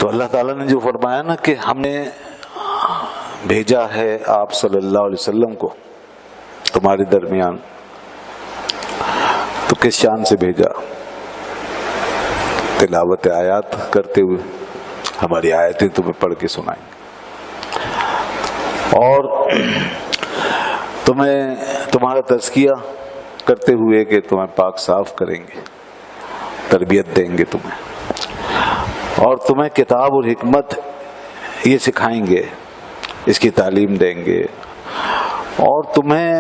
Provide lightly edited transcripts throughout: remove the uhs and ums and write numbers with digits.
تو اللہ تعالیٰ نے جو فرمایا نا کہ ہم نے بھیجا ہے آپ صلی اللہ علیہ وسلم کو تمہارے درمیان، تو کس شان سے بھیجا؟ تلاوت آیات کرتے ہوئے، ہماری آیتیں تمہیں پڑھ کے سنائیں اور تمہارا تزکیہ کرتے ہوئے کہ تمہیں پاک صاف کریں گے، تربیت دیں گے تمہیں، اور تمہیں کتاب اور حکمت یہ سکھائیں گے، اس کی تعلیم دیں گے، اور تمہیں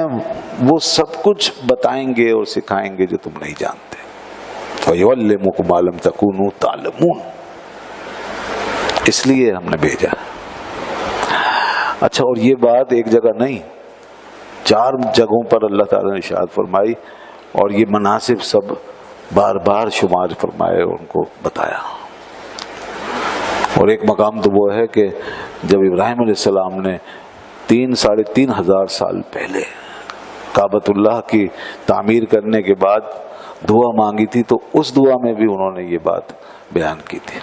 وہ سب کچھ بتائیں گے اور سکھائیں گے جو تم نہیں جانتے۔ وَيُعَلِّمُكُم مَّا لَمْ تَكُونُوا تَعْلَمُونَ، اس لیے ہم نے بھیجا۔ اچھا، اور یہ بات ایک جگہ نہیں، 4 جگہوں پر اللہ تعالیٰ نے ارشاد فرمائی، اور یہ مناسب سب بار بار شمار فرمائے اور ان کو بتایا۔ اور ایک مقام تو وہ ہے کہ جب ابراہیم علیہ السلام نے 3,500 3 ہزار سال پہلے کعبۃ اللہ کی تعمیر کرنے کے بعد دعا مانگی تھی، تو اس دعا میں بھی انہوں نے یہ بات بیان کی تھی،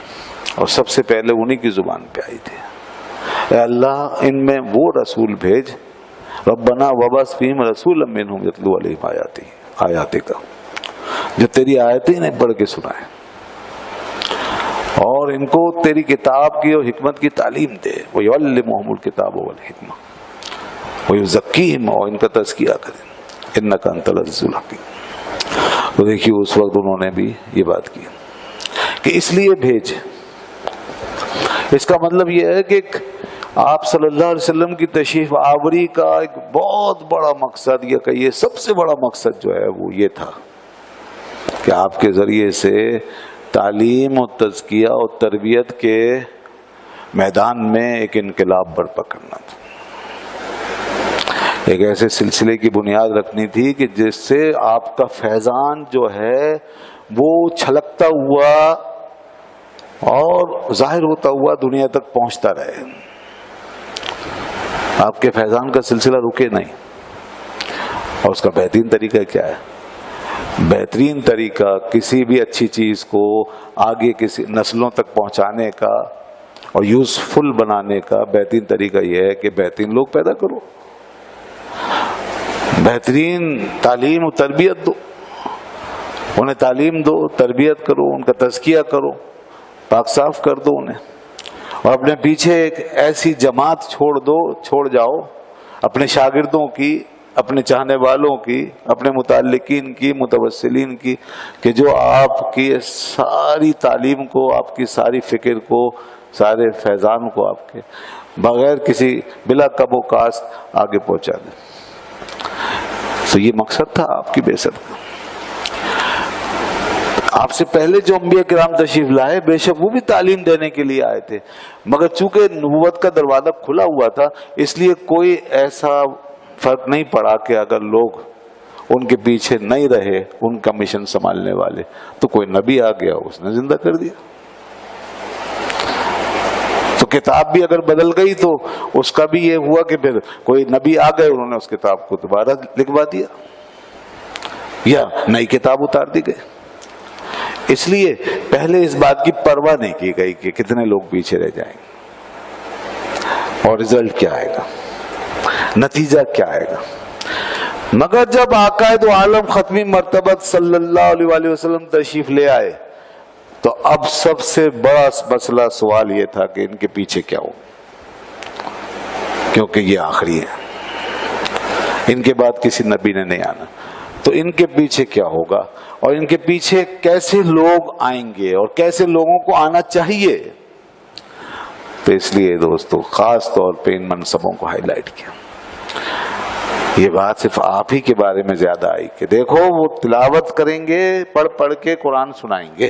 اور سب سے پہلے انہی کی زبان پہ آئی تھی، اے اللہ ان میں وہ رسول بھیج، ربنا وبعث فیہم رسولا منہم یتلو علیہم آیاتک، جو تیری آیتیں انہیں پڑھ کے سنائے اور ان کو تیری کتاب کی اور حکمت کی تعلیم دے، وَيُعَلِّمُهُمُ الْكِتَابَ وَالْحِکْمَةَ وَيُزَکِّیہم، اور ان کا تزکیہ کرے، اِنَّکَ أَنتَ الْعَزِیزُ الْحَکِیمُ۔ تو دیکھیے اس وقت انہوں نے بھی یہ بات کی کہ اس لیے بھیج، اس کا مطلب یہ ہے کہ آپ صلی اللہ علیہ وسلم کی تشریف آوری کا ایک بہت بڑا مقصد، یا کہ یہ سب سے بڑا مقصد جو ہے وہ یہ تھا کہ آپ کے ذریعے سے تعلیم اور تزکیہ اور تربیت کے میدان میں ایک انقلاب برپا کرنا تھا، ایک ایسے سلسلے کی بنیاد رکھنی تھی کہ جس سے آپ کا فیضان جو ہے وہ چھلکتا ہوا اور ظاہر ہوتا ہوا دنیا تک پہنچتا رہے، آپ کے فیضان کا سلسلہ رکے نہیں۔ اور اس کا بہترین طریقہ کیا ہے؟ بہترین طریقہ کسی بھی اچھی چیز کو آگے کسی نسلوں تک پہنچانے کا اور یوزفل بنانے کا بہترین طریقہ یہ ہے کہ بہترین لوگ پیدا کرو، بہترین تعلیم و تربیت دو، انہیں تعلیم دو، تربیت کرو، ان کا تزکیہ کرو، پاک صاف کر دو انہیں، اور اپنے پیچھے ایک ایسی جماعت چھوڑ جاؤ اپنے شاگردوں کی، اپنے چاہنے والوں کی، اپنے متعلقین کی، متوسلین کی، کہ جو آپ کی ساری تعلیم کو، آپ کی ساری فکر کو، سارے فیضان کو آپ کے بغیر کسی بلا کب و کاست آگے پہنچا دیں۔ تو یہ مقصد تھا آپ کی بعثت کا۔ آپ سے پہلے جو انبیاء کرام تشریف لائے بے شک وہ بھی تعلیم دینے کے لیے آئے تھے، مگر چونکہ نبوت کا دروازہ کھلا ہوا تھا اس لیے کوئی ایسا فرق نہیں پڑا کہ اگر لوگ ان کے پیچھے نہیں رہے ان کا مشن سنبھالنے والے تو کوئی نبی آ گیا اس نے زندہ کر دیا، تو کتاب بھی اگر بدل گئی تو اس کا بھی یہ ہوا کہ پھر کوئی نبی آ گئے انہوں نے اس کتاب کو دوبارہ لکھوا دیا یا نئی کتاب اتار دی گئی۔ اس لیے پہلے اس بات کی پرواہ نہیں کی گئی کہ کتنے لوگ پیچھے رہ جائیں گے اور رزلٹ کیا آئے گا، نتیجہ کیا آئے گا، مگر جب آقا دو عالم ختمی مرتبت صلی اللہ علیہ وآلہ وسلم تشریف لے آئے تو اب سب سے بڑا مسئلہ سوال یہ تھا کہ ان کے پیچھے کیا ہو، کیونکہ یہ آخری ہے، ان کے بعد کسی نبی نے نہیں آنا، تو ان کے پیچھے کیا ہوگا اور ان کے پیچھے کیسے لوگ آئیں گے اور کیسے لوگوں کو آنا چاہیے۔ تو اس لیے دوستو خاص طور پہ ان منصبوں کو ہائی لائٹ کیا۔ یہ بات صرف آپ ہی کے بارے میں زیادہ آئی کہ دیکھو وہ تلاوت کریں گے، پڑھ کے قرآن سنائیں گے،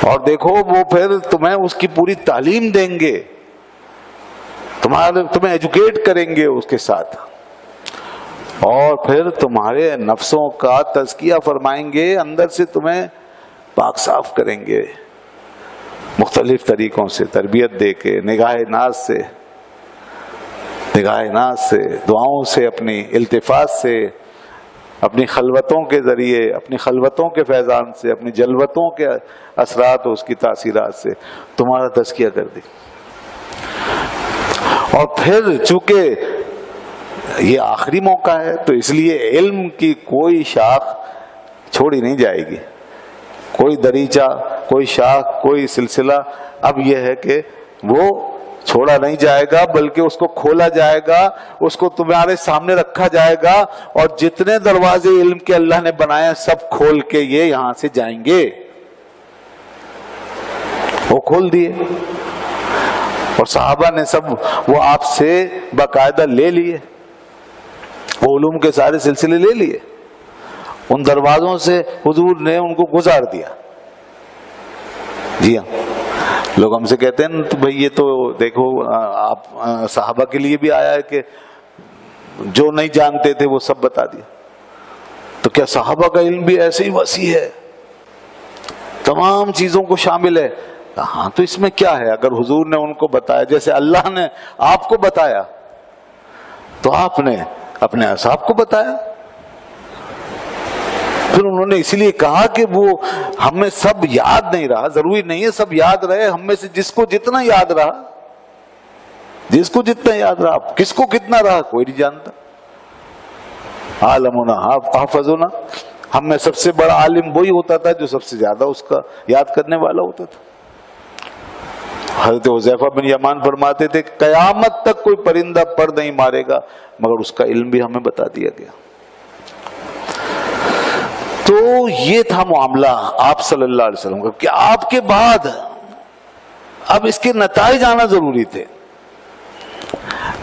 اور دیکھو وہ پھر تمہیں اس کی پوری تعلیم دیں گے، تمہیں ایجوکیٹ کریں گے اس کے ساتھ، اور پھر تمہارے نفسوں کا تزکیہ فرمائیں گے، اندر سے تمہیں پاک صاف کریں گے، مختلف طریقوں سے تربیت دے کے، نگاہ ناز سے، دعاؤں سے، اپنی التفات سے، اپنی خلوتوں کے ذریعے، اپنی خلوتوں کے فیضان سے، اپنی جلوتوں کے اثرات اور اس کی تاثیرات سے تمہارا تزکیہ کر دے. اور پھر چونکہ یہ آخری موقع ہے تو اس لیے علم کی کوئی شاخ چھوڑی نہیں جائے گی، کوئی دریچہ، کوئی شاخ، کوئی سلسلہ اب یہ ہے کہ وہ چھوڑا نہیں جائے گا، بلکہ اس کو کھولا جائے گا، اس کو تمہارے سامنے رکھا جائے گا، اور جتنے دروازے علم کے اللہ نے بنائے سب کھول کے یہ یہاں سے جائیں گے. وہ کھول دیے اور صحابہ نے سب وہ آپ سے باقاعدہ لے لیے، وہ علوم کے سارے سلسلے لے لیے، ان دروازوں سے حضور نے ان کو گزار دیا. جی ہاں، لوگ ہم سے کہتے ہیں تو بھئی یہ تو دیکھو آپ صحابہ کے لیے بھی آیا ہے کہ جو نہیں جانتے تھے وہ سب بتا دیا. تو کیا صحابہ کا علم بھی ایسے ہی وسیع ہے، تمام چیزوں کو شامل ہے؟ ہاں، تو اس میں کیا ہے؟ اگر حضور نے ان کو بتایا جیسے اللہ نے آپ کو بتایا تو آپ نے اپنے اصحاب کو بتایا. پھر انہوں نے اسی لیے کہا کہ وہ ہمیں سب یاد نہیں رہا، ضروری نہیں ہے سب یاد رہے، ہم میں سے جس کو جتنا یاد رہا، جس کو جتنا یاد رہا، کس کو کتنا رہا کوئی نہیں جانتا. عالمنا حافظنا، ہم میں سب سے بڑا عالم وہی ہوتا تھا جو سب سے زیادہ اس کا یاد کرنے والا ہوتا تھا. حضرت حذیفہ بن یمان فرماتے تھے قیامت تک کوئی پرندہ پر نہیں مارے گا مگر اس کا علم بھی ہمیں بتا دیا گیا. تو یہ تھا معاملہ آپ صلی اللہ علیہ وسلم کا کہ آپ کے بعد اب اس کے نتائج آنا ضروری تھے.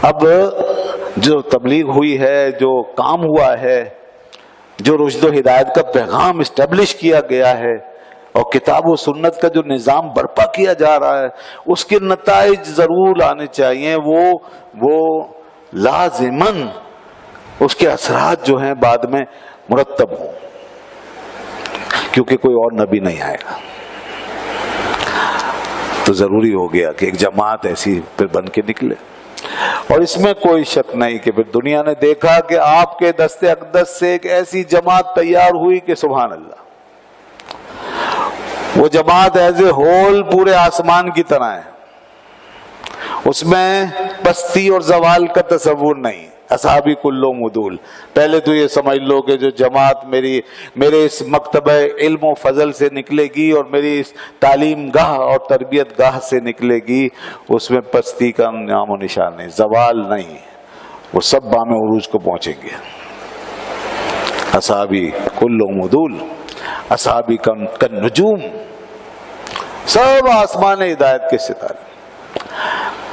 اب جو تبلیغ ہوئی ہے، جو کام ہوا ہے، جو رشد و ہدایت کا پیغام اسٹیبلش کیا گیا ہے اور کتاب و سنت کا جو نظام برپا کیا جا رہا ہے، اس کے نتائج ضرور آنے چاہیے. وہ لازماً اس کے اثرات جو ہیں بعد میں مرتب ہوں، کیونکہ کوئی اور نبی نہیں آئے گا. تو ضروری ہو گیا کہ ایک جماعت ایسی پھر بن کے نکلے. اور اس میں کوئی شک نہیں کہ پھر دنیا نے دیکھا کہ آپ کے دست اقدس سے ایک ایسی جماعت تیار ہوئی کہ سبحان اللہ، وہ جماعت ایز اے ہول پورے آسمان کی طرح ہے، اس میں پستی اور زوال کا تصور نہیں. اصحابی کلو مدول، پہلے تو یہ سمجھ لو کہ جو جماعت میرے اس مکتبہ علم و فضل سے نکلے گی اور میری اس تعلیم گاہ اور تربیت گاہ سے نکلے گی، اس میں پستی کا نام و نشان نہیں، زوال نہیں، وہ سب بام عروج کو پہنچیں گے. اصحابی کلو مدول، اصحابی کا نجوم، سب آسمان ہدایت کے ستارے.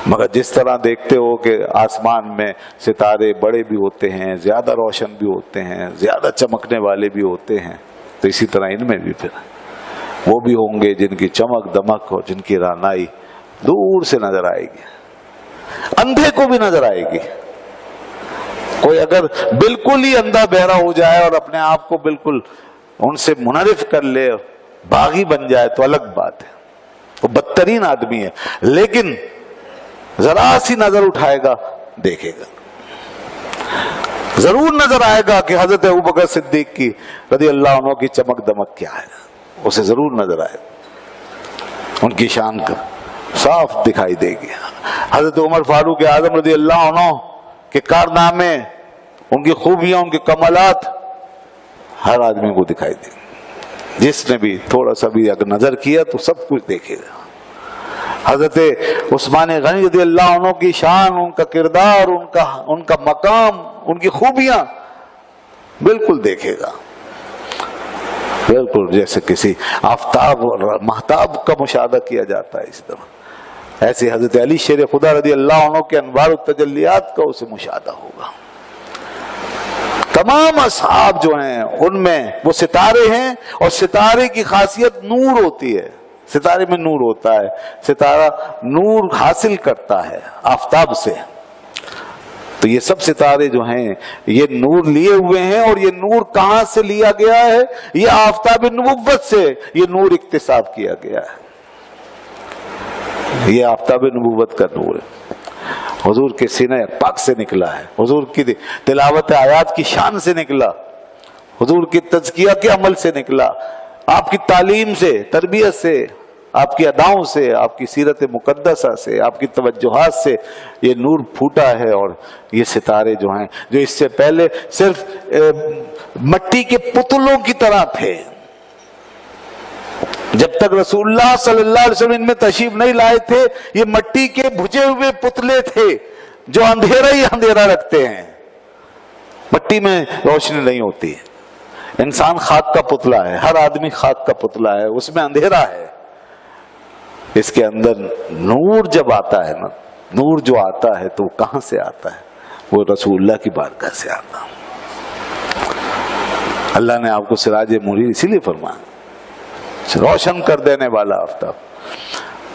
مگر جس طرح دیکھتے ہو کہ آسمان میں ستارے بڑے بھی ہوتے ہیں، زیادہ روشن بھی ہوتے ہیں، زیادہ چمکنے والے بھی ہوتے ہیں، تو اسی طرح ان میں بھی پھر وہ بھی ہوں گے جن کی چمک دمک اور جن کی رانائی دور سے نظر آئے گی، اندھے کو بھی نظر آئے گی. کوئی اگر بالکل ہی اندھا بہرا ہو جائے اور اپنے آپ کو بالکل ان سے منحرف کر لے، باغی بن جائے تو الگ بات ہے، وہ بدترین آدمی ہے. لیکن ذرا سی نظر اٹھائے گا، دیکھے گا، ضرور نظر آئے گا کہ حضرت ابوبکر صدیق کی رضی اللہ عنہ کی چمک دمک کیا ہے، اسے ضرور نظر آئے گا، ان کی شان کا صاف دکھائی دے گی. حضرت عمر فاروق اعظم رضی اللہ عنہ کے کارنامے، ان کی خوبیاں، ان کے کمالات ہر آدمی کو دکھائی دیں گے. جس نے بھی تھوڑا سا بھی اگر نظر کیا تو سب کچھ دیکھے گا. حضرت عثمان غنی رضی اللہ عنہ کی شان، ان کا کردار، ان کا مقام، ان کی خوبیاں بالکل دیکھے گا، بالکل جیسے کسی آفتاب اور مہتاب کا مشاہدہ کیا جاتا ہے اس طرح. ایسے حضرت علی شیر خدا رضی اللہ عنہ کے انوار التجلیات کا اسے مشاہدہ ہوگا. تمام اصحاب جو ہیں ان میں وہ ستارے ہیں، اور ستارے کی خاصیت نور ہوتی ہے، ستارے میں نور ہوتا ہے، ستارہ نور حاصل کرتا ہے آفتاب سے. تو یہ سب ستارے جو ہیں یہ نور لیے ہوئے ہیں، اور یہ نور کہاں سے لیا گیا ہے؟ یہ آفتاب نبوت سے یہ نور اکتساب کیا گیا ہے. یہ آفتاب نبوت کا نور ہے، حضور کے سینہ پاک سے نکلا ہے، حضور کی تلاوت آیات کی شان سے نکلا، حضور کی تزکیہ کے عمل سے نکلا، آپ کی تعلیم سے، تربیت سے، آپ کی اداؤں سے، آپ کی سیرت مقدسہ سے، آپ کی توجہات سے یہ نور پھوٹا ہے۔ اور یہ ستارے جو ہیں، جو اس سے پہلے صرف مٹی کے پتلوں کی طرح تھے، جب تک رسول اللہ صلی اللہ علیہ وسلم ان میں تشریف نہیں لائے تھے، یہ مٹی کے بھجے ہوئے پتلے تھے جو اندھیرا ہی اندھیرا رکھتے ہیں، مٹی میں روشنی نہیں ہوتی۔ انسان خاک کا پتلا ہے، ہر آدمی خاک کا پتلا ہے، اس میں اندھیرا ہے۔ اس کے اندر نور جب آتا ہے نا، نور جو آتا ہے تو وہ کہاں سے آتا ہے؟ وہ رسول اللہ کی بارگاہ سے آتا ہے۔ اللہ نے آپ کو سراج منیر اسی لیے فرمایا، روشن کر دینے والا آفتاب۔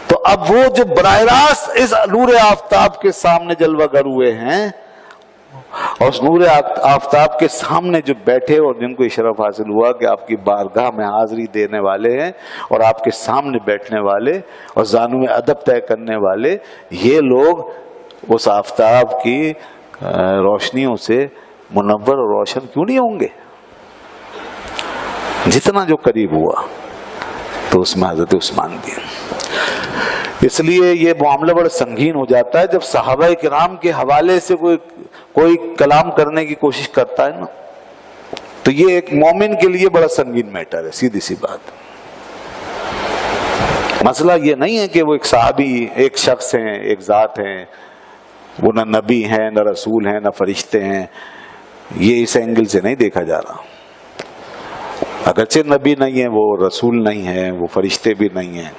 تو اب وہ جو براہ راست اس نور آفتاب کے سامنے جلوہ گر ہوئے ہیں، اور اس نور آفتاب کے سامنے جو بیٹھے اور جن کو شرف حاصل ہوا کہ آپ کی بارگاہ میں حاضری دینے والے ہیں اور آپ کے سامنے بیٹھنے والے اور زانو میں ادب طے کرنے والے، یہ لوگ اس آفتاب کی روشنیوں سے منور اور روشن کیوں نہیں ہوں گے؟ جتنا جو قریب ہوا تو اس میں حضرت عثمان بھی۔ اس لیے یہ معاملہ بڑا سنگین ہو جاتا ہے جب صحابہ کرام کے حوالے سے کوئی کلام کرنے کی کوشش کرتا ہے نا، تو یہ ایک مومن کے لیے بڑا سنگین میٹر ہے، سیدھی سی بات۔ مسئلہ یہ نہیں ہے کہ وہ ایک صحابی، ایک شخص ہیں، ایک ذات ہیں، وہ نہ نبی ہیں، نہ رسول ہیں، نہ فرشتے ہیں، یہ اس اینگل سے نہیں دیکھا جا رہا۔ اگرچہ نبی نہیں ہے، وہ رسول نہیں ہے، وہ فرشتے بھی نہیں ہیں،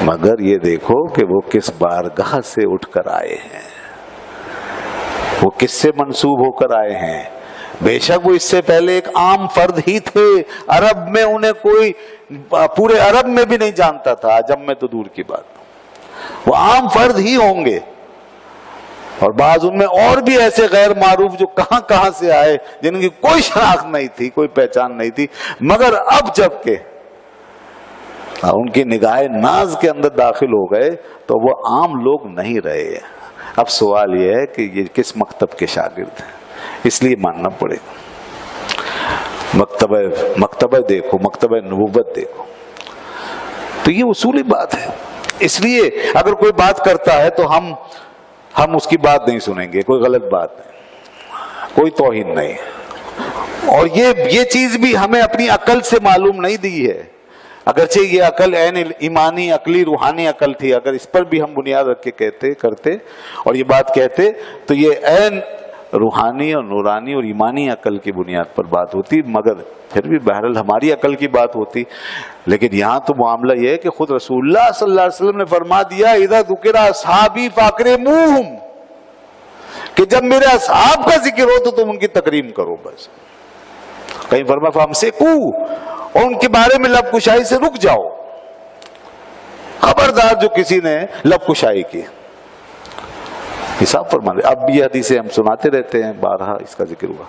مگر یہ دیکھو کہ وہ کس بارگاہ سے اٹھ کر آئے ہیں، وہ کس سے منسوب ہو کر آئے ہیں۔ بے شک وہ اس سے پہلے ایک عام فرد ہی تھے، عرب میں انہیں کوئی پورے عرب میں بھی نہیں جانتا تھا، عجم میں تو دور کی بات، وہ عام فرد ہی ہوں گے۔ اور بعض ان میں اور بھی ایسے غیر معروف جو کہاں کہاں سے آئے، جن کی کوئی شناخت نہیں تھی، کوئی پہچان نہیں تھی، مگر اب جب کہ ان کی نگاہ ناز کے اندر داخل ہو گئے تو وہ عام لوگ نہیں رہے۔ اب سوال یہ ہے کہ یہ کس مکتب کے شاگرد ہیں، اس لیے ماننا پڑے گا۔ مکتبہ دیکھو، مکتبہ نبوت دیکھو، تو یہ اصولی بات ہے۔ اس لیے اگر کوئی بات کرتا ہے تو ہم اس کی بات نہیں سنیں گے، کوئی غلط بات نہیں، کوئی توہین نہیں۔ اور یہ چیز بھی ہمیں اپنی عقل سے معلوم نہیں دی ہے، اگرچہ یہ عقل عین ایمانی، عقلی، روحانی عقل تھی۔ اگر اس پر بھی ہم بنیاد رکھ کے کرتے اور یہ بات کہتے تو یہ عین روحانی اور نورانی اور ایمانی عقل کی بنیاد پر بات ہوتی، مگر پھر بھی بہرحال ہماری عقل کی بات ہوتی۔ لیکن یہاں تو معاملہ یہ ہے کہ خود رسول اللہ صلی اللہ علیہ وسلم نے فرما دیا، اذا ذکر اصحابی فاکرموہم، کہ جب میرے اصحاب کا ذکر ہو تو تم ان کی تکریم کرو۔ بس کہیں فرما فامسکو، اور ان کے بارے میں لب کشائی سے رک جاؤ، خبردار جو کسی نے لب کشائی کی، حساب فرما دے۔ اب یہ حدیثیں ہم سناتے رہتے ہیں، بارہا اس کا ذکر ہوا۔